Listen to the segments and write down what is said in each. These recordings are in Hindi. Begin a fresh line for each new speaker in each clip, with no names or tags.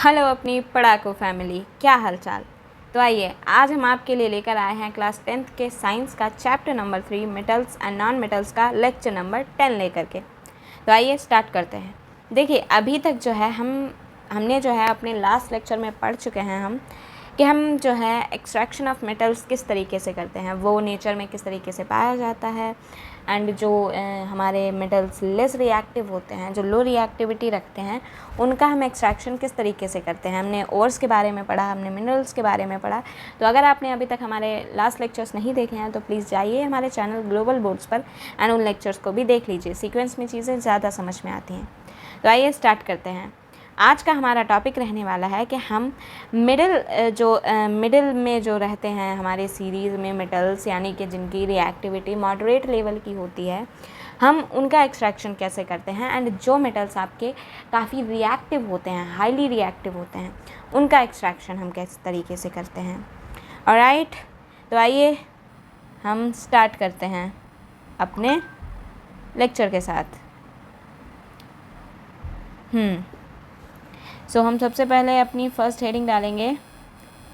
हेलो अपनी पढ़ाकू फैमिली, क्या हालचाल। तो आइए आज हम आपके लिए लेकर आए हैं क्लास 10th के साइंस का chapter number 3 metals and non metals का लेक्चर नंबर 10 लेकर के। तो आइए स्टार्ट करते हैं। देखिए अभी तक जो है हमने जो है अपने लास्ट लेक्चर में पढ़ चुके हैं हम जो है एक्सट्रैक्शन ऑफ मेटल्स किस तरीके से करते हैं, वो नेचर में किस तरीके से पाया जाता है, एंड जो हमारे मेटल्स लेस रिएक्टिव होते हैं, जो लो रिएक्टिविटी रखते हैं, उनका हम एक्सट्रैक्शन किस तरीके से करते हैं। हमने ओर्स के बारे में पढ़ा, हमने मिनरल्स के बारे में पढ़ा। तो अगर आपने अभी तक हमारे लास्ट लेक्चर्स नहीं देखे हैं तो प्लीज़ जाइए हमारे चैनल ग्लोबल बोर्ड्स पर एंड उन लेक्चर्स को भी देख लीजिए। सीक्वेंस में चीज़ें ज़्यादा समझ में आती हैं। तो आइए स्टार्ट करते हैं। आज का हमारा टॉपिक रहने वाला है कि हम मिडिल में जो रहते हैं हमारे सीरीज़ में मेटल्स, यानी कि जिनकी रिएक्टिविटी मॉडरेट लेवल की होती है, हम उनका एक्सट्रैक्शन कैसे करते हैं। एंड जो मेटल्स आपके काफ़ी रिएक्टिव होते हैं, हाईली रिएक्टिव होते हैं, उनका एक्सट्रैक्शन हम किस तरीके से करते हैं। ऑलराइट, तो आइए हम स्टार्ट करते हैं अपने लेक्चर के साथ। सो हम सबसे पहले अपनी फर्स्ट हेडिंग डालेंगे,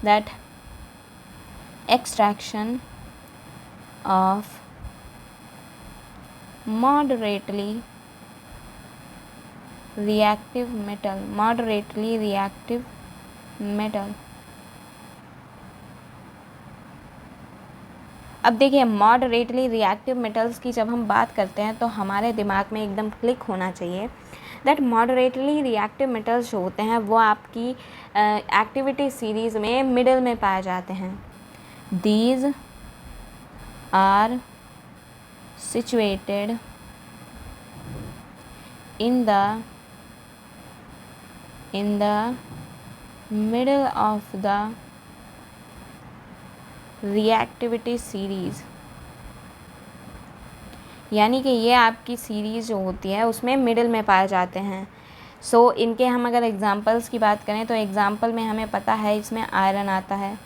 that extraction of moderately reactive metal। अब देखिए मॉडरेटली रिएक्टिव मेटल्स की जब हम बात करते हैं तो हमारे दिमाग में एकदम क्लिक होना चाहिए दैट मॉडरेटली रिएक्टिव मेटल्स जो होते हैं वो आपकी एक्टिविटी सीरीज़ में मिडल में पाए जाते हैं। These are situated in the middle of the reactivity series, यानी कि ये आपकी सीरीज़ जो होती है उसमें मिडिल में पाए जाते हैं। सो इनके हम अगर एग्जांपल्स की बात करें तो एग्जांपल में हमें पता है इसमें आयरन आता है,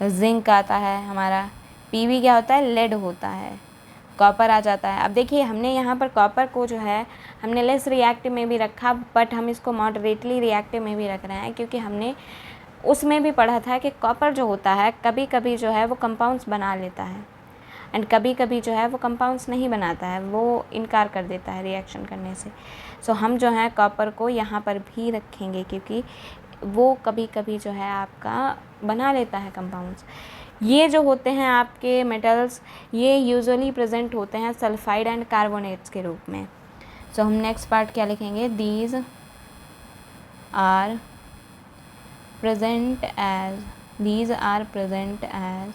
जिंक आता है, हमारा पीवी क्या होता है, लेड होता है, कॉपर आ जाता है। अब देखिए हमने यहाँ पर कॉपर को जो है हमने लेस रिएक्टिव में भी रखा, बट हम इसको मॉडरेटली रिएक्टिव में भी रख रहे हैं क्योंकि हमने उसमें भी पढ़ा था कि कॉपर जो होता है कभी कभी जो है वो कंपाउंड्स बना लेता है एंड कभी कभी जो है वो कंपाउंड्स नहीं बनाता है, वो इनकार कर देता है रिएक्शन करने से। सो हम जो है कॉपर को यहाँ पर भी रखेंगे क्योंकि वो कभी कभी जो है आपका बना लेता है कंपाउंड्स। ये जो होते हैं आपके मेटल्स, ये यूजुअली प्रेजेंट होते हैं सल्फाइड एंड कार्बोनेट्स के रूप में। सो हम नेक्स्ट पार्ट क्या लिखेंगे, these are present as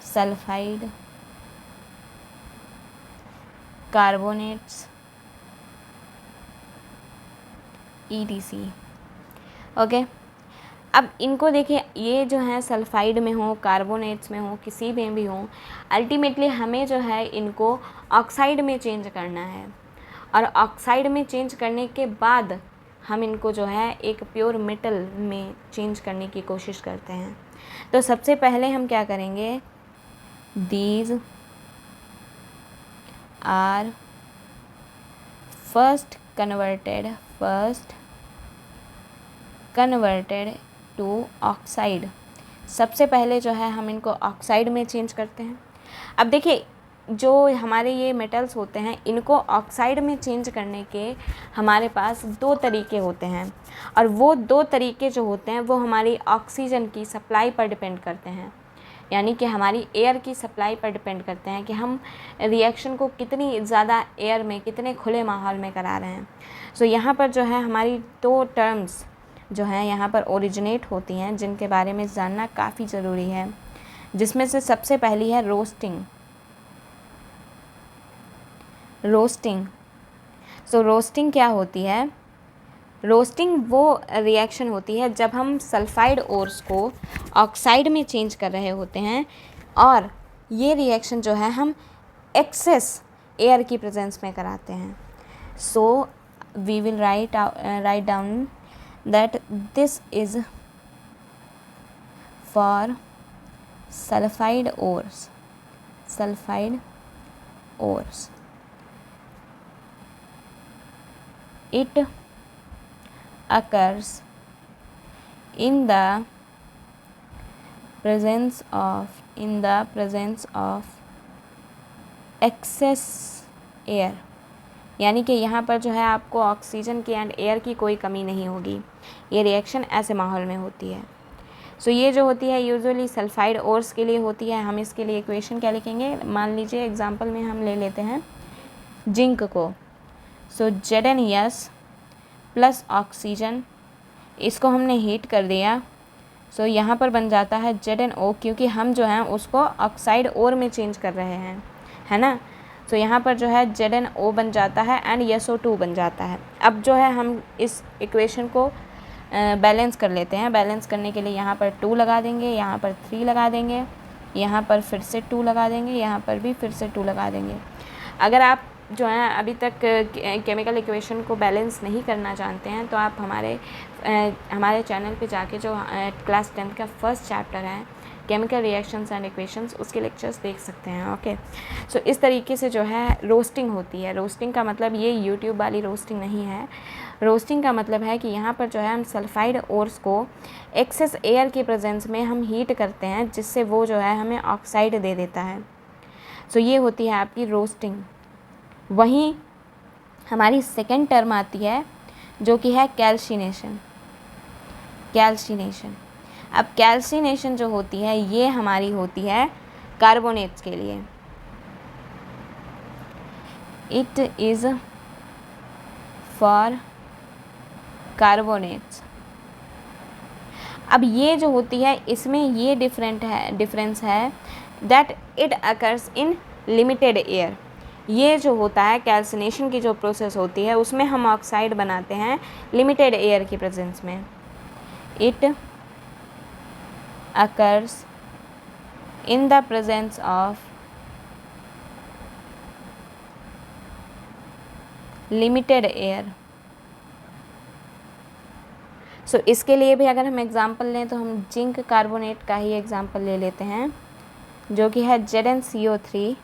sulphide, carbonates, ETC। Okay, अब इनको देखिए, ये जो है सल्फाइड में हो, कार्बोनेट्स में हो, किसी में भी हो, अल्टीमेटली हमें जो है इनको ऑक्साइड में चेंज करना है और ऑक्साइड में चेंज करने के बाद हम इनको जो है एक प्योर मेटल में चेंज करने की कोशिश करते हैं। तो सबसे पहले हम क्या करेंगे, these are first converted to oxide. सबसे पहले जो है हम इनको ऑक्साइड में चेंज करते हैं। अब देखिए जो हमारे ये मेटल्स होते हैं इनको ऑक्साइड में चेंज करने के हमारे पास दो तरीके होते हैं और वो दो तरीके जो होते हैं वो हमारी ऑक्सीजन की सप्लाई पर डिपेंड करते हैं, यानी कि हमारी एयर की सप्लाई पर डिपेंड करते हैं कि हम रिएक्शन को कितनी ज़्यादा एयर में, कितने खुले माहौल में करा रहे हैं। सो यहाँ पर जो है हमारी दो टर्म्स जो हैं यहाँ पर ओरिजिनेट होती हैं जिनके बारे में जानना काफ़ी ज़रूरी है, जिसमें से सबसे पहली है रोस्टिंग। सो रोस्टिंग क्या होती है, रोस्टिंग वो रिएक्शन होती है जब हम सल्फाइड ओर्स को ऑक्साइड में चेंज कर रहे होते हैं और ये रिएक्शन जो है हम एक्सेस एयर की प्रेजेंस में कराते हैं। So we will write down that this is for sulfide ores। It occurs in the presence of excess air, यानी कि यहाँ पर जो है आपको ऑक्सीजन की एंड एयर की कोई कमी नहीं होगी। ये रिएक्शन ऐसे माहौल में होती है। सो ये जो होती है यूजुअली सल्फाइड ओर्स के लिए होती है। हम इसके लिए इक्वेशन क्या लिखेंगे, मान लीजिए एग्जांपल में हम ले लेते हैं जिंक को। सो ZnS प्लस ऑक्सीजन, इसको हमने हीट कर दिया। सो यहाँ पर बन जाता है ZnO, क्योंकि हम जो है उसको ऑक्साइड ओर में चेंज कर रहे हैं, है ना। सो यहाँ पर जो है ZnO बन जाता है एंड SO2 बन जाता है। अब जो है हम इस इक्वेशन को बैलेंस कर लेते हैं। बैलेंस करने के लिए यहाँ पर 2 लगा देंगे, यहाँ पर 3 लगा देंगे, यहाँ पर फिर से 2 लगा देंगे, यहाँ पर भी फिर से 2 लगा देंगे। अगर आप जो है अभी तक केमिकल इक्वेशन को बैलेंस नहीं करना जानते हैं तो आप हमारे चैनल पे जाके जो क्लास 10 का फर्स्ट चैप्टर है केमिकल रिएक्शंस एंड इक्वेशंस, उसके लेक्चर्स देख सकते हैं। ओके, सो इस तरीके से जो है रोस्टिंग होती है। रोस्टिंग का मतलब ये यूट्यूब वाली रोस्टिंग नहीं है। रोस्टिंग का मतलब है कि यहाँ पर जो है हम सल्फाइड ओर्स को एक्सेस एयर के प्रेजेंस में हम हीट करते हैं, जिससे वो जो है हमें ऑक्साइड दे देता है। सो ये होती है आपकी रोस्टिंग। वहीं हमारी सेकेंड टर्म आती है जो कि है कैल्सिनेशन। अब कैल्सिनेशन जो होती है ये हमारी होती है कार्बोनेट्स के लिए। It is for carbonates. अब ये जो होती है इसमें ये डिफरेंस है that it occurs in limited air. ये जो होता है कैल्सिनेशन की जो प्रोसेस होती है उसमें हम ऑक्साइड बनाते हैं लिमिटेड एयर की प्रेजेंस में। It occurs in the presence of limited air. So इसके लिए भी अगर हम एग्ज़ाम्पल लें तो हम जिंक कार्बोनेट का ही एग्ज़ाम्पल ले लेते हैं, जो कि है ZnCO3।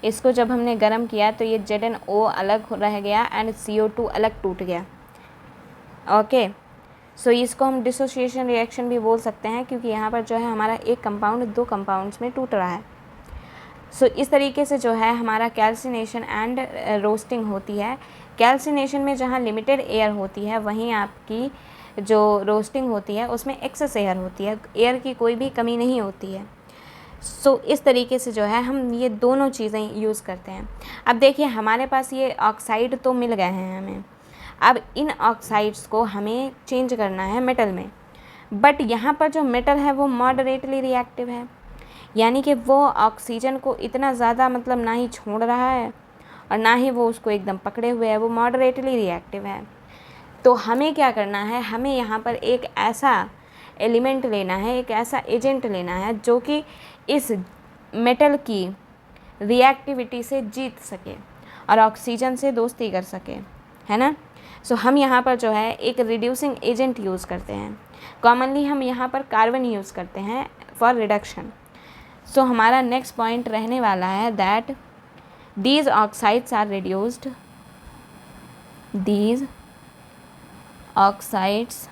इसको जब हमने गर्म किया तो ये ZnO अलग रह गया एंड CO2 अलग टूट गया। ओके, सो इसको हम डिसोसिएशन रिएक्शन भी बोल सकते हैं, क्योंकि यहाँ पर जो है हमारा एक कंपाउंड 2 कंपाउंड्स में टूट रहा है। सो इस तरीके से जो है हमारा कैल्सिनेशन एंड रोस्टिंग होती है। कैल्सिनेशन में जहाँ लिमिटेड एयर होती है, वहीं आपकी जो रोस्टिंग होती है उसमें एक्सेस एयर होती है, एयर की कोई भी कमी नहीं होती है। सो इस तरीके से जो है हम ये दोनों चीज़ें यूज़ करते हैं। अब देखिए हमारे पास ये ऑक्साइड तो मिल गए हैं हमें, अब इन ऑक्साइड्स को हमें चेंज करना है मेटल में। बट यहाँ पर जो मेटल है वो मॉडरेटली रिएक्टिव है, यानी कि वो ऑक्सीजन को इतना ज़्यादा मतलब ना ही छोड़ रहा है और ना ही वो उसको एकदम पकड़े हुए है, वो मॉडरेटली रिएक्टिव है। तो हमें क्या करना है, हमें यहाँ पर एक ऐसा एलिमेंट लेना है, एक ऐसा एजेंट लेना है जो कि इस मेटल की रिएक्टिविटी से जीत सके और ऑक्सीजन से दोस्ती कर सके, है ना। सो हम यहाँ पर जो है एक रिड्यूसिंग एजेंट यूज़ करते हैं। कॉमनली हम यहाँ पर कार्बन यूज़ करते हैं फॉर रिडक्शन। सो हमारा नेक्स्ट पॉइंट रहने वाला है that these oxides are reduced, these oxides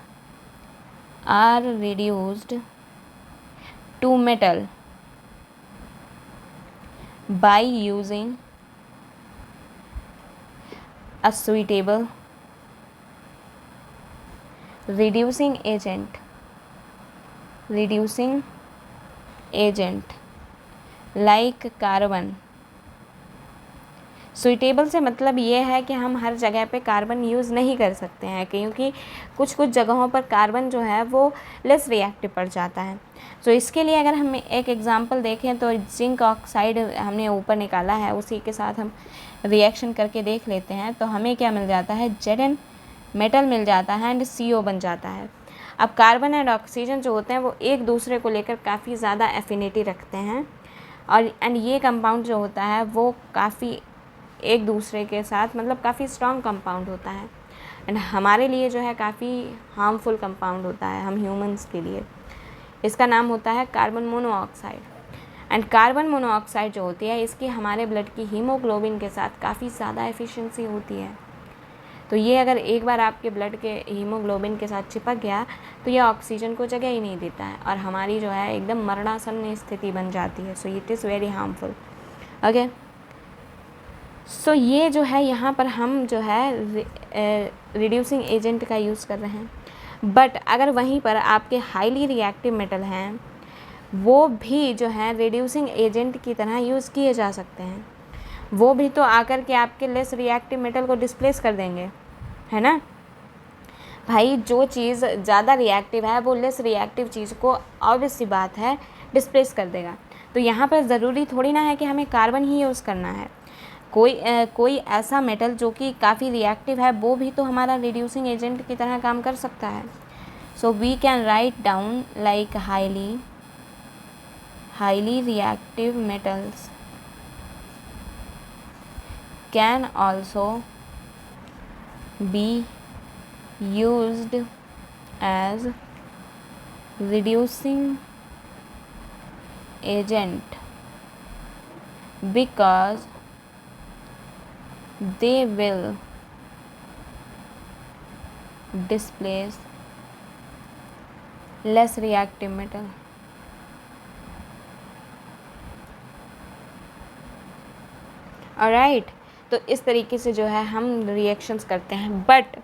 are reduced to metal by using a suitable reducing agent like carbon। Suitable से मतलब ये है कि हम हर जगह पे कार्बन यूज़ नहीं कर सकते हैं, क्योंकि कुछ जगहों पर कार्बन जो है वो लेस रिएक्टिव पड़ जाता है। सो इसके लिए अगर हम एक एग्जांपल देखें तो जिंक ऑक्साइड हमने ऊपर निकाला है, उसी के साथ हम रिएक्शन करके देख लेते हैं तो हमें क्या मिल जाता है, Zn मेटल मिल जाता है एंड CO बन जाता है। अब कार्बन एंड ऑक्सीजन जो होते हैं वो एक दूसरे को लेकर काफ़ी ज़्यादा एफिनिटी रखते हैं और ये कंपाउंड जो होता है वो काफ़ी एक दूसरे के साथ मतलब काफ़ी स्ट्रॉन्ग कंपाउंड होता है एंड हमारे लिए जो है काफ़ी हार्मफुल कंपाउंड होता है हम ह्यूमंस के लिए। इसका नाम होता है carbon monoxide. And carbon monoxide जो होती है इसकी हमारे ब्लड की हीमोग्लोबिन के साथ काफ़ी ज़्यादा एफिशिएंसी होती है। तो ये अगर एक बार आपके ब्लड के हीमोग्लोबिन के साथ चिपक गया तो ये ऑक्सीजन को जगह ही नहीं देता है और हमारी जो है एकदम मरणासन्न स्थिति बन जाती है। So it is very harmful. Okay, so ये जो है यहाँ पर हम जो है रिड्यूसिंग एजेंट का यूज़ कर रहे हैं। बट अगर वहीं पर आपके हाईली रिएक्टिव मेटल हैं वो भी जो है रिड्यूसिंग एजेंट की तरह यूज़ किए जा सकते हैं। वो भी तो आकर के आपके लेस रिएक्टिव मेटल को डिस्प्लेस कर देंगे, है ना भाई। जो चीज़ ज़्यादा रिएक्टिव है वो लेस रिएक्टिव चीज़ को ऑब्वियस सी बात है डिस्प्लेस कर देगा। तो यहाँ पर ज़रूरी थोड़ी ना है कि हमें कार्बन ही यूज़ करना है। कोई ऐसा मेटल जो कि काफ़ी रिएक्टिव है वो भी तो हमारा रिड्यूसिंग एजेंट की तरह काम कर सकता है। So we can write down like highly reactive metals can also be used as reducing agent because they will displace less reactive metal. Alright, तो इस तरीके से जो है हम रिएक्शंस करते हैं। बट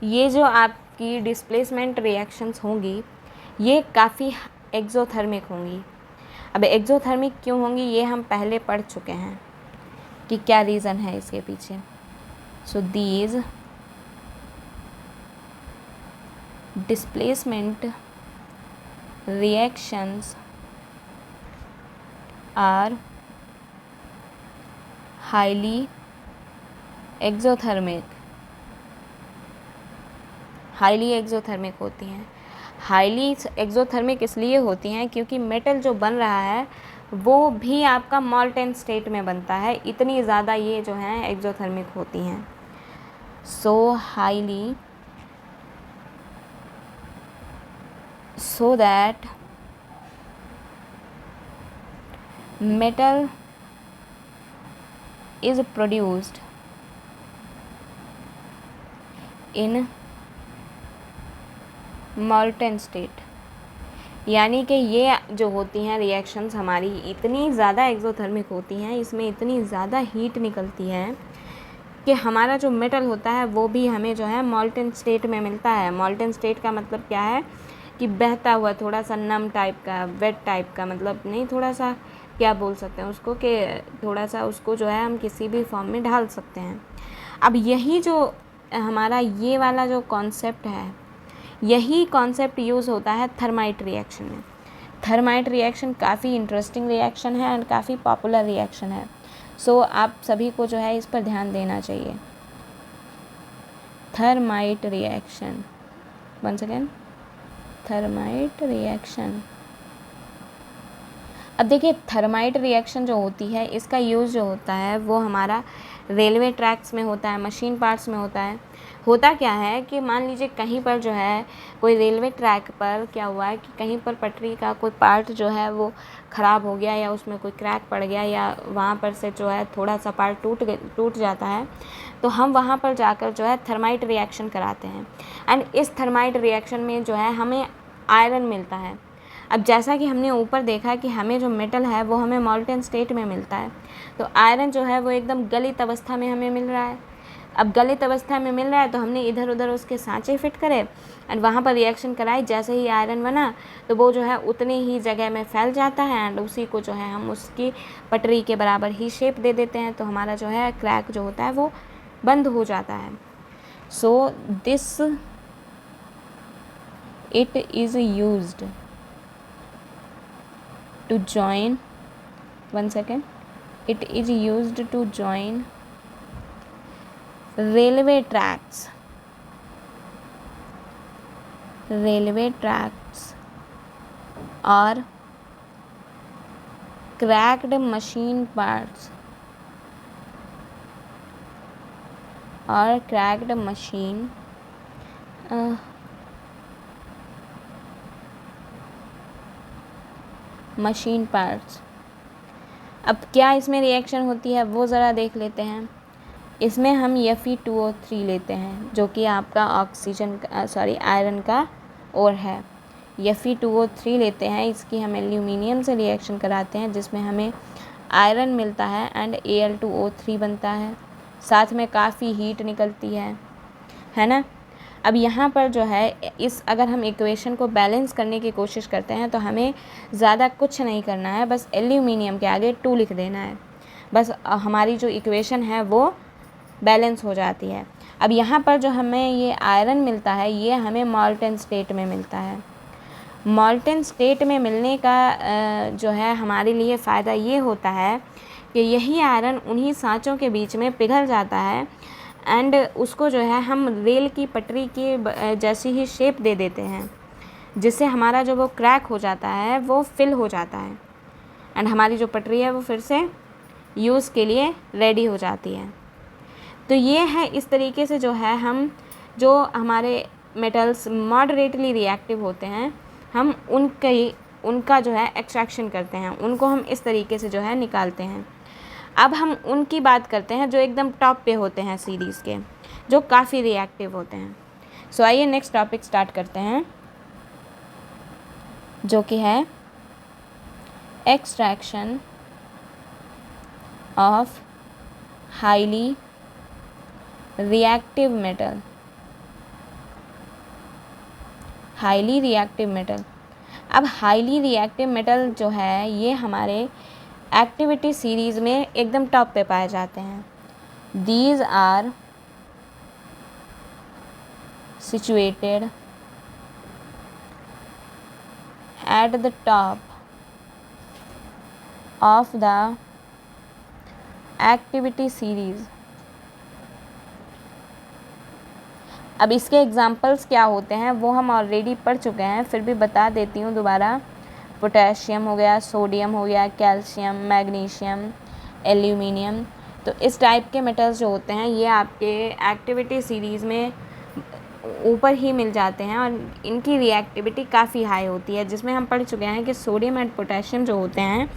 ये जो आपकी डिस्प्लेसमेंट रिएक्शंस होंगी ये काफ़ी एक्सोथर्मिक होंगी। अब एक्सोथर्मिक क्यों होंगी ये हम पहले पढ़ चुके हैं कि क्या रीज़न है इसके पीछे। So these displacement reactions are highly exothermic होती हैं। हाईली एक्सोथर्मिक इसलिए होती हैं क्योंकि मेटल जो बन रहा है वो भी आपका मॉल्टेन स्टेट में बनता है, इतनी ज़्यादा ये जो हैं एक्सोथर्मिक होती हैं। so that metal is produced in molten state। यानी कि ये जो होती हैं रिएक्शंस हमारी इतनी ज़्यादा एक्सोथर्मिक होती हैं, इसमें इतनी ज़्यादा हीट निकलती है कि हमारा जो मेटल होता है वो भी हमें जो है मॉल्टेन स्टेट में मिलता है। मॉल्टेन स्टेट का मतलब क्या है कि बहता हुआ, थोड़ा सा नम टाइप का, वेट टाइप का, मतलब नहीं, थोड़ा सा क्या बोल सकते हैं उसको कि थोड़ा सा उसको जो है हम किसी भी फॉर्म में ढाल सकते हैं। अब यही जो हमारा ये वाला जो कॉन्सेप्ट है, यही कॉन्सेप्ट यूज़ होता है थर्माइट रिएक्शन में। थर्माइट रिएक्शन काफ़ी इंटरेस्टिंग रिएक्शन है और काफ़ी पॉपुलर रिएक्शन है। सो आप सभी को जो है इस पर ध्यान देना चाहिए। Thermite reaction, once again, thermite reaction. अब देखिए थर्माइट रिएक्शन जो होती है इसका यूज़ जो होता है वो हमारा रेलवे ट्रैक्स में होता है, मशीन पार्ट्स में होता है। होता क्या है कि मान लीजिए कहीं पर जो है कोई रेलवे ट्रैक पर क्या हुआ है कि कहीं पर पटरी का कोई पार्ट जो है वो ख़राब हो गया या उसमें कोई क्रैक पड़ गया या वहाँ पर से जो है थोड़ा सा पार्ट टूट जाता है, तो हम वहाँ पर जाकर जो है थर्माइट रिएक्शन कराते हैं। एंड इस थर्माइट रिएक्शन में जो है हमें आयरन मिलता है। अब जैसा कि हमने ऊपर देखा कि हमें जो मेटल है वो हमें मॉल्टेन स्टेट में मिलता है, तो आयरन जो है वो एकदम गलित अवस्था में हमें मिल रहा है। अब गलित अवस्था में मिल रहा है तो हमने इधर उधर उसके सांचे फिट करे एंड वहाँ पर रिएक्शन कराई। जैसे ही आयरन बना तो वो जो है उतनी ही जगह में फैल जाता है एंड उसी को जो है हम उसकी पटरी के बराबर ही शेप दे देते हैं, तो हमारा जो है क्रैक जो होता है वो बंद हो जाता है। So this it is used to join, one second, it is used to join railway tracks or cracked machine parts or cracked machine parts. अब क्या इसमें रिएक्शन होती है वो ज़रा देख लेते हैं। इसमें हम Fe2O3 लेते हैं जो कि आपका आयरन का और है। Fe2O3 लेते हैं, इसकी हम एल्यूमिनियम से रिएक्शन कराते हैं जिसमें हमें आयरन मिलता है एंड Al2O3 बनता है, साथ में काफ़ी हीट निकलती है ना। अब यहाँ पर जो है अगर हम इक्वेशन को बैलेंस करने की कोशिश करते हैं तो हमें ज़्यादा कुछ नहीं करना है, बस एल्यूमिनियम के आगे 2 लिख देना है, बस हमारी जो इक्वेशन है वो बैलेंस हो जाती है। अब यहाँ पर जो हमें ये आयरन मिलता है ये हमें मॉल्टन स्टेट में मिलता है। मॉल्टन स्टेट में मिलने का जो है हमारे लिए फ़ायदा ये होता है कि यही आयरन उन्हीं सांचों के बीच में पिघल जाता है एंड उसको जो है हम रेल की पटरी की जैसी ही शेप दे देते हैं, जिससे हमारा जो वो क्रैक हो जाता है वो फिल हो जाता है एंड हमारी जो पटरी है वो फिर से यूज़ के लिए रेडी हो जाती है। तो ये है इस तरीके से जो है हम जो हमारे मेटल्स मॉडरेटली रिएक्टिव होते हैं हम उनका जो है एक्सट्रैक्शन करते हैं, उनको हम इस तरीके से जो है निकालते हैं। अब हम उनकी बात करते हैं जो एकदम टॉप पे होते हैं सीरीज़ के, जो काफ़ी रिएक्टिव होते हैं। सो आइए नेक्स्ट टॉपिक स्टार्ट करते हैं जो कि है extraction of highly reactive metal. Highly reactive metal, अब हाईली रिएक्टिव मेटल जो है ये हमारे एक्टिविटी सीरीज़ में एकदम टॉप पे पाए जाते हैं। These are situated at the top of the activity series. अब इसके एग्जाम्पल्स क्या होते हैं वो हम ऑलरेडी पढ़ चुके हैं, फिर भी बता देती हूँ दोबारा। पोटेशियम हो गया, सोडियम हो गया, कैल्शियम, मैग्नीशियम, एल्यूमिनियम। तो इस टाइप के मेटल्स जो होते हैं ये आपके एक्टिविटी सीरीज़ में ऊपर ही मिल जाते हैं और इनकी रिएक्टिविटी काफ़ी हाई होती है, जिसमें हम पढ़ चुके हैं कि सोडियम एंड पोटेशियम जो होते हैं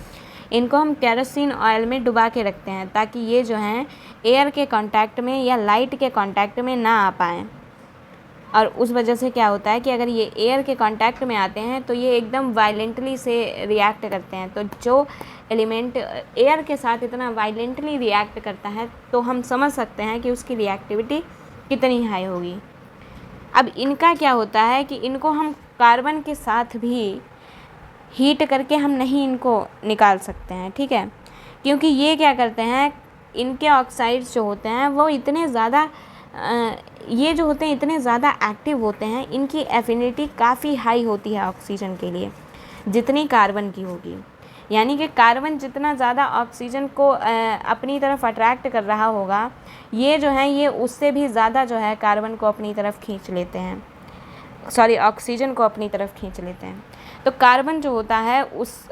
इनको हम केरोसिन ऑयल में डुबा के रखते हैं ताकि ये जो हैं एयर के कांटेक्ट में या लाइट के कांटेक्ट में ना आ पाएँ। और उस वजह से क्या होता है कि अगर ये एयर के कांटेक्ट में आते हैं तो ये एकदम वायलेंटली से रिएक्ट करते हैं। तो जो एलिमेंट एयर के साथ इतना वायलेंटली रिएक्ट करता है तो हम समझ सकते हैं कि उसकी रिएक्टिविटी कितनी हाई होगी। अब इनका क्या होता है कि इनको हम कार्बन के साथ भी हीट करके हम नहीं इनको निकाल सकते हैं, ठीक है, क्योंकि ये क्या करते हैं, इनके ऑक्साइड्स जो होते हैं वो इतने ज़्यादा ये जो होते हैं इतने ज़्यादा एक्टिव होते हैं, इनकी एफिनिटी काफ़ी हाई होती है ऑक्सीजन के लिए जितनी कार्बन की होगी। यानी कि कार्बन जितना ज़्यादा ऑक्सीजन को अपनी तरफ अट्रैक्ट कर रहा होगा, ये जो है ये उससे भी ज़्यादा जो है कार्बन को अपनी तरफ खींच लेते हैं, ऑक्सीजन को अपनी तरफ खींच लेते हैं। तो कार्बन जो होता है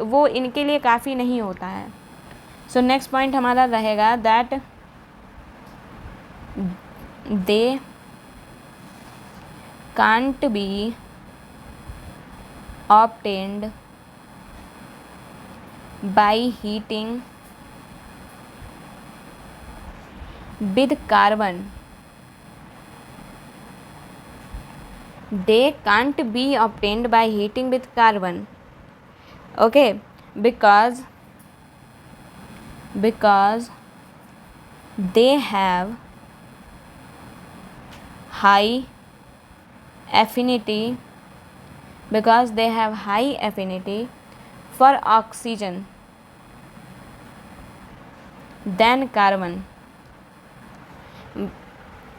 वो इनके लिए काफ़ी नहीं होता है। सो नेक्स्ट पॉइंट हमारा रहेगा that they can't be obtained by heating with carbon. They can't be obtained by heating with carbon. Okay, because they have high affinity for oxygen than carbon.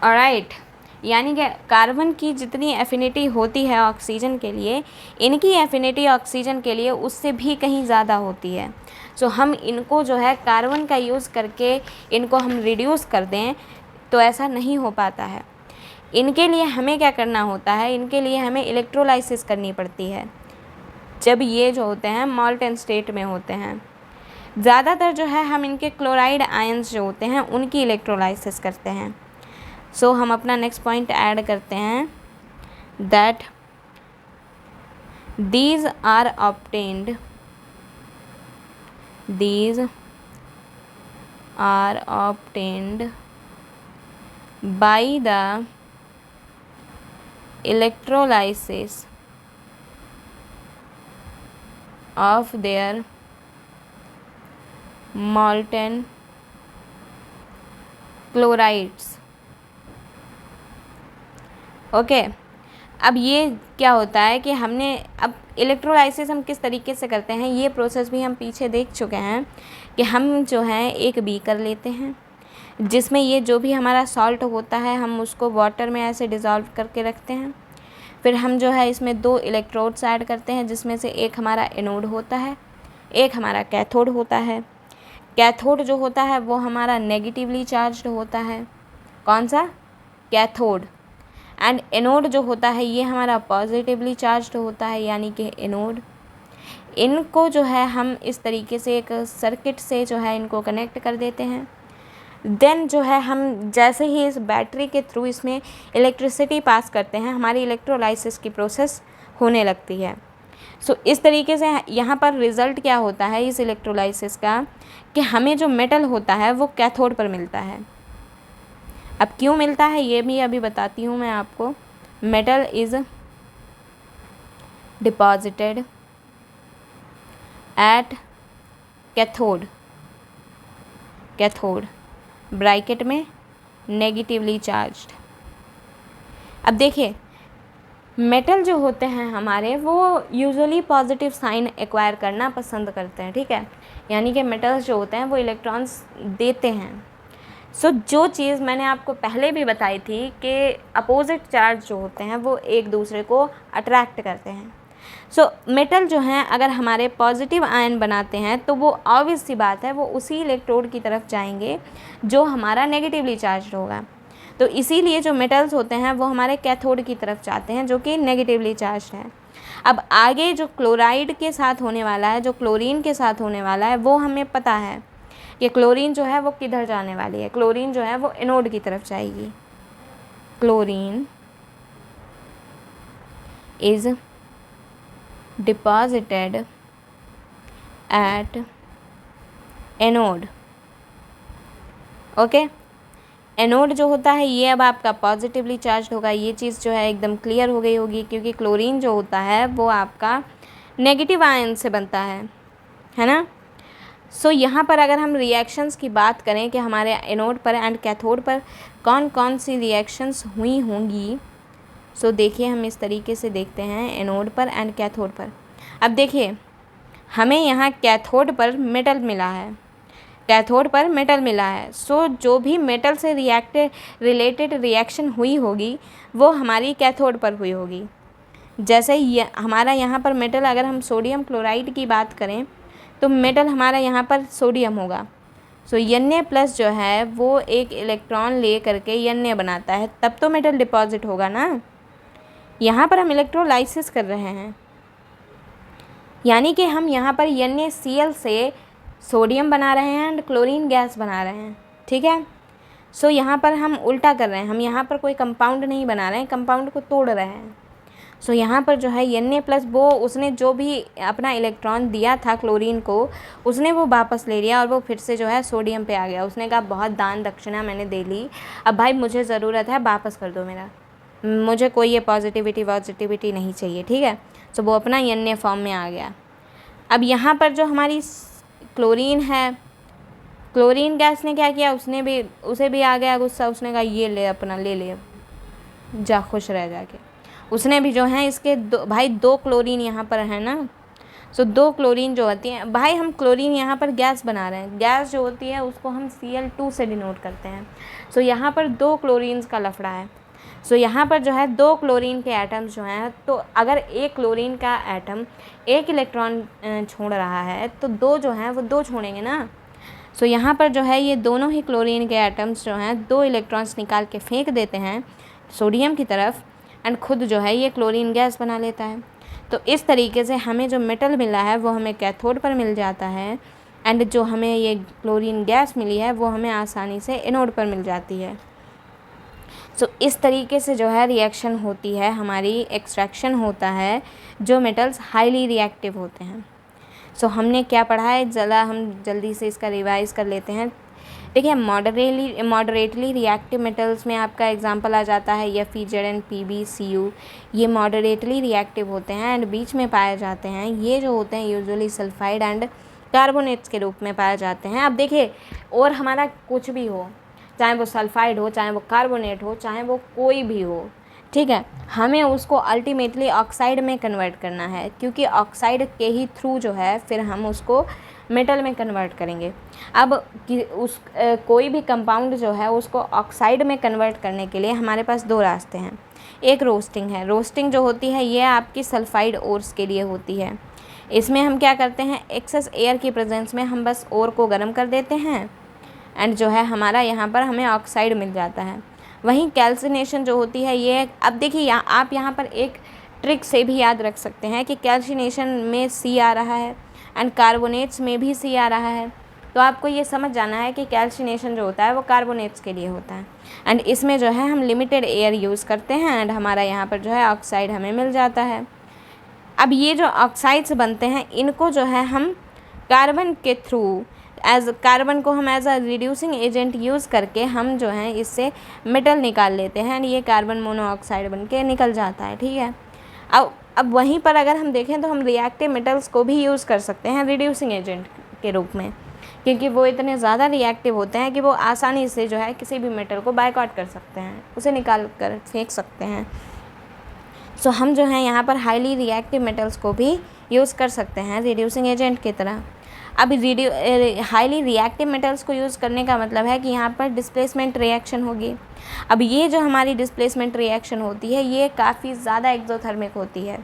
Alright, यानी कि कार्बन की जितनी एफिनिटी होती है ऑक्सीजन के लिए, इनकी एफिनिटी ऑक्सीजन के लिए उससे भी कहीं ज़्यादा होती है। सो हम इनको जो है कार्बन का यूज़ करके इनको हम रिड्यूस कर दें तो ऐसा नहीं हो पाता है। इनके लिए हमें क्या करना होता है, इनके लिए हमें इलेक्ट्रोलाइसिस करनी पड़ती है जब ये जो होते हैं मॉल्टन स्टेट में होते हैं। ज़्यादातर जो है हम इनके क्लोराइड आयंस जो होते हैं उनकी इलेक्ट्रोलाइसिस करते हैं। सो हम अपना नेक्स्ट पॉइंट ऐड करते हैं that these are obtained by the electrolysis of their molten chlorides। Okay, अब ये क्या होता है कि हमने अब इलेक्ट्रोलाइसिस हम किस तरीके से करते हैं, ये प्रोसेस भी हम पीछे देख चुके हैं कि हम जो है एक बीकर लेते हैं जिसमें ये जो भी हमारा सॉल्ट होता है हम उसको वाटर में ऐसे डिज़ोल्व करके रखते हैं। फिर हम जो है इसमें 2 इलेक्ट्रोड्स ऐड करते हैं जिसमें से एक हमारा एनोड होता है, एक हमारा कैथोड होता है। कैथोड जो होता है वो हमारा नेगेटिवली चार्ज्ड होता है, कौन सा, कैथोड। एंड एनोड जो होता है ये हमारा पॉजिटिवली चार्ज्ड होता है, यानी कि एनोड। इनको जो है हम इस तरीके से एक सर्किट से जो है इनको कनेक्ट कर देते हैं। देन जो है हम जैसे ही इस बैटरी के थ्रू इसमें इलेक्ट्रिसिटी पास करते हैं हमारी इलेक्ट्रोलाइसिस की प्रोसेस होने लगती है। सो इस तरीके से यहाँ पर रिज़ल्ट क्या होता है इस इलेक्ट्रोलाइसिस का कि हमें जो मेटल होता है वो कैथोड पर मिलता है। अब क्यों मिलता है ये भी अभी बताती हूँ मैं आपको। Metal is deposited at cathode, cathode bracket में नेगेटिवली चार्ज्ड। अब देखिए मेटल जो होते हैं हमारे वो यूजुअली पॉजिटिव साइन एक्वायर करना पसंद करते हैं, ठीक है, यानी कि मेटल्स जो होते हैं वो इलेक्ट्रॉन्स देते हैं। सो जो चीज़ मैंने आपको पहले भी बताई थी कि अपोजिट चार्ज जो होते हैं वो एक दूसरे को अट्रैक्ट करते हैं। सो मेटल जो हैं अगर हमारे पॉजिटिव आयन बनाते हैं तो वो ऑब्वियस सी बात है वो उसी इलेक्ट्रोड की तरफ जाएंगे जो हमारा नेगेटिवली चार्ज होगा। तो इसीलिए जो मेटल्स होते हैं वो हमारे कैथोड की तरफ जाते हैं जो कि नेगेटिवली चार्ज है। अब आगे जो क्लोराइड के साथ होने वाला है, जो क्लोरीन के साथ होने वाला है, वो हमें पता है कि क्लोरीन जो है वो किधर जाने वाली है। क्लोरीन जो है वो एनोड की तरफ जाएगी। Chlorine is deposited at anode. Okay, anode जो होता है ये अब आपका पॉजिटिवली चार्ज होगा। ये चीज़ जो है एकदम क्लियर हो गई होगी क्योंकि क्लोरीन जो होता है वो आपका नेगेटिव आयन से बनता है ना। सो यहाँ पर अगर हम रिएक्शंस की बात करें कि हमारे एनोड पर एंड कैथोड पर कौन कौन सी रिएक्शंस हुई होंगी, सो देखिए हम इस तरीके से देखते हैं एनोड पर एंड कैथोड पर। अब देखिए हमें यहाँ कैथोड पर मेटल मिला है, कैथोड पर मेटल मिला है। सो जो भी मेटल से रिलेटेड रिएक्शन हुई होगी वो हमारी कैथोड पर हुई होगी। जैसे हमारा यहाँ पर मेटल, अगर हम सोडियम क्लोराइड की बात करें तो मेटल हमारा यहाँ पर सोडियम होगा। सो Na+ जो है वो एक इलेक्ट्रॉन ले करके Na बनाता है, तब तो मेटल डिपॉजिट होगा ना। यहाँ पर हम इलेक्ट्रोलाइसिस कर रहे हैं, यानी कि हम यहाँ पर NaCl से सोडियम बना रहे हैं एंड क्लोरीन गैस बना रहे हैं, ठीक है। सो यहाँ पर हम उल्टा कर रहे हैं, हम यहाँ पर कोई कंपाउंड नहीं बना रहे हैं, कंपाउंड को तोड़ रहे हैं। सो यहाँ पर जो है Na+ वो उसने जो भी अपना इलेक्ट्रॉन दिया था क्लोरीन को उसने वो वापस ले लिया और वो फिर से जो है सोडियम पे आ गया। उसने कहा बहुत दान दक्षिणा मैंने दे ली, अब भाई मुझे ज़रूरत है, वापस कर दो मेरा, मुझे कोई ये पॉजिटिविटी नहीं चाहिए, ठीक है। सो वो अपना Na फॉर्म में आ गया। अब यहाँ पर जो हमारी क्लोरीन है, क्लोरीन गैस ने क्या किया, उसे भी आ गया गुस्सा। उसने कहा ये ले, अपना ले ले, जा खुश रह जाके। उसने भी जो है इसके दो क्लोरीन यहाँ पर है ना। सो 2 क्लोरीन जो होती हैं, भाई हम क्लोरीन यहाँ पर गैस बना रहे हैं, गैस जो होती है उसको हम Cl2 से डिनोट करते हैं। सो यहाँ पर 2 क्लोरीन्स का लफड़ा है। सो यहाँ पर जो है 2 क्लोरीन के एटम्स जो हैं, तो अगर एक क्लोरीन का एटम एक इलेक्ट्रॉन छोड़ रहा है तो 2 जो हैं वो 2 छोड़ेंगे ना। सो यहाँ पर जो है ये दोनों ही क्लोरीन के एटम्स जो हैं 2 इलेक्ट्रॉन्स निकाल के फेंक देते हैं सोडियम की तरफ एंड खुद जो है ये क्लोरीन गैस बना लेता है। तो इस तरीके से हमें जो मेटल मिला है वो हमें कैथोड पर मिल जाता है एंड जो हमें ये क्लोरीन गैस मिली है वो हमें आसानी से एनोड पर मिल जाती है। सो इस तरीके से जो है रिएक्शन होती है, हमारी एक्सट्रैक्शन होता है जो मेटल्स हाईली रिएक्टिव होते हैं। सो हमने क्या पढ़ा है, हम जल्दी से इसका रिवाइज़ कर लेते हैं। देखिए मॉडरेटली रिएक्टिव मेटल्स में आपका एग्जांपल आ जाता है Fe, Pb, Cu। ये मॉडरेटली रिएक्टिव होते हैं एंड बीच में पाए जाते हैं। ये जो होते हैं यूजुअली सल्फाइड एंड कार्बोनेट्स के रूप में पाए जाते हैं। अब देखिए और हमारा कुछ भी हो, चाहे वो सल्फाइड हो, चाहे वो कार्बोनेट हो, चाहे वो कोई भी हो, ठीक है, हमें उसको अल्टीमेटली ऑक्साइड में कन्वर्ट करना है, क्योंकि ऑक्साइड के ही थ्रू जो है फिर हम उसको मेटल में कन्वर्ट करेंगे। अब कोई भी कंपाउंड जो है उसको ऑक्साइड में कन्वर्ट करने के लिए हमारे पास दो रास्ते हैं। एक रोस्टिंग है। रोस्टिंग जो होती है ये आपकी सल्फाइड ओर्स के लिए होती है। इसमें हम क्या करते हैं, एक्सेस एयर की प्रेजेंस में हम बस ओर को गर्म कर देते हैं एंड जो है हमारा यहाँ पर हमें ऑक्साइड मिल जाता है। वहीं कैल्सिनेशन जो होती है ये, अब देखिए आप यहाँ पर एक ट्रिक से भी याद रख सकते हैं कि कैल्सिनेशन में C आ रहा है एंड कार्बोनेट्स में भी C आ रहा है, तो आपको ये समझ जाना है कि कैल्सिनेशन जो होता है वो कार्बोनेट्स के लिए होता है एंड इसमें जो है हम लिमिटेड एयर यूज़ करते हैं एंड हमारा यहाँ पर जो है ऑक्साइड हमें मिल जाता है। अब ये जो ऑक्साइड्स बनते हैं इनको जो है हम कार्बन के थ्रू कार्बन को हम as a reducing agent use करके हम जो है इससे मेटल निकाल लेते हैं एंड ये कार्बन मोनोऑक्साइड बन के निकल जाता है, ठीक है। अब वहीं पर अगर हम देखें तो हम रिएक्टिव मेटल्स को भी यूज़ कर सकते हैं रिड्यूसिंग एजेंट के रूप में, क्योंकि वो इतने ज़्यादा रिएक्टिव होते हैं कि वो आसानी से जो है किसी भी मेटल को बायकॉट कर सकते हैं, उसे निकाल कर फेंक सकते हैं। सो हम जो है यहाँ पर हाईली रिएक्टिव मेटल्स को भी यूज़ कर सकते हैं रिड्यूसिंग एजेंट की तरह। अब हाईली रिएक्टिव मेटल्स को यूज़ करने का मतलब है कि यहाँ पर डिस्प्लेसमेंट रिएक्शन होगी। अब ये जो हमारी डिस्प्लेसमेंट रिएक्शन होती है ये काफ़ी ज़्यादा एक्सोथर्मिक होती है,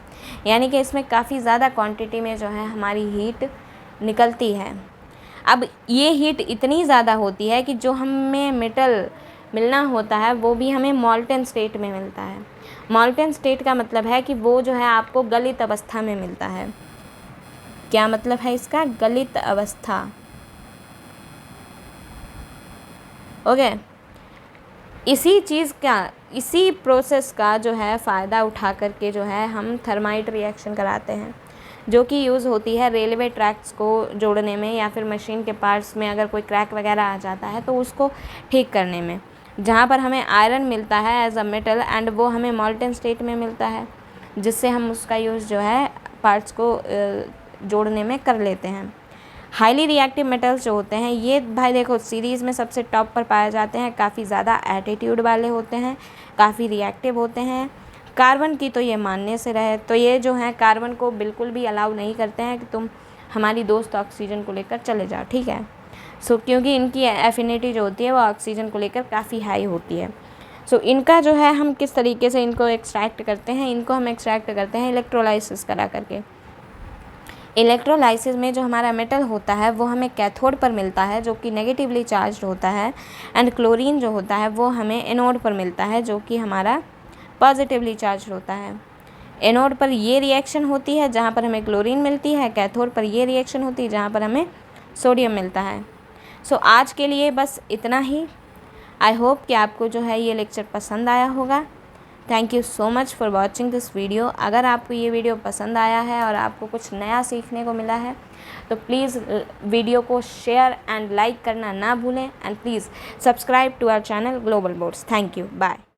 यानी कि इसमें काफ़ी ज़्यादा क्वांटिटी में जो है हमारी हीट निकलती है। अब ये हीट इतनी ज़्यादा होती है कि जो हमें मेटल मिलना होता है वो भी हमें मॉल्टन स्टेट में मिलता है। मॉल्टन स्टेट का मतलब है कि वो जो है आपको गलित अवस्था में मिलता है। क्या मतलब है इसका? गलित अवस्था। ओके, इसी प्रोसेस का जो है फ़ायदा उठा करके जो है हम थर्माइट रिएक्शन कराते हैं, जो कि यूज़ होती है रेलवे ट्रैक्स को जोड़ने में या फिर मशीन के पार्ट्स में अगर कोई क्रैक वगैरह आ जाता है तो उसको ठीक करने में, जहाँ पर हमें आयरन मिलता है एज अ मेटल एंड वो हमें मॉल्टन स्टेट में मिलता है, जिससे हम उसका यूज़ जो है पार्ट्स को जोड़ने में कर लेते हैं। हाईली रिएक्टिव मेटल्स जो होते हैं ये भाई देखो सीरीज़ में सबसे टॉप पर पाए जाते हैं, काफ़ी ज़्यादा एटीट्यूड वाले होते हैं, काफ़ी रिएक्टिव होते हैं। कार्बन की तो ये मानने से रहे, तो ये जो है कार्बन को बिल्कुल भी अलाउ नहीं करते हैं कि तुम हमारी दोस्त ऑक्सीजन को लेकर चले जाओ, ठीक है। क्योंकि इनकी एफिनिटी जो होती है वो ऑक्सीजन को लेकर काफ़ी हाई होती है। इनका जो है हम किस तरीके से इनको एक्सट्रैक्ट करते हैं, इनको हम एक्सट्रैक्ट करते हैं इलेक्ट्रोलाइसिस करा करके। इलेक्ट्रोलाइसिस में जो हमारा मेटल होता है वो हमें कैथोड पर मिलता है जो कि नेगेटिवली चार्ज होता है एंड क्लोरीन जो होता है वो हमें एनोड पर मिलता है जो कि हमारा पॉजिटिवली चार्ज होता है। एनोड पर ये रिएक्शन होती है जहाँ पर हमें क्लोरीन मिलती है, कैथोड पर ये रिएक्शन होती है जहाँ पर हमें सोडियम मिलता है। आज के लिए बस इतना ही। आई होप कि आपको जो है ये लेक्चर पसंद आया होगा। Thank you so much for watching this video. अगर आपको ये वीडियो पसंद आया है और आपको कुछ नया सीखने को मिला है तो प्लीज़ वीडियो को शेयर एंड लाइक करना ना भूलें and please subscribe to our channel Global Boards. Thank you, bye.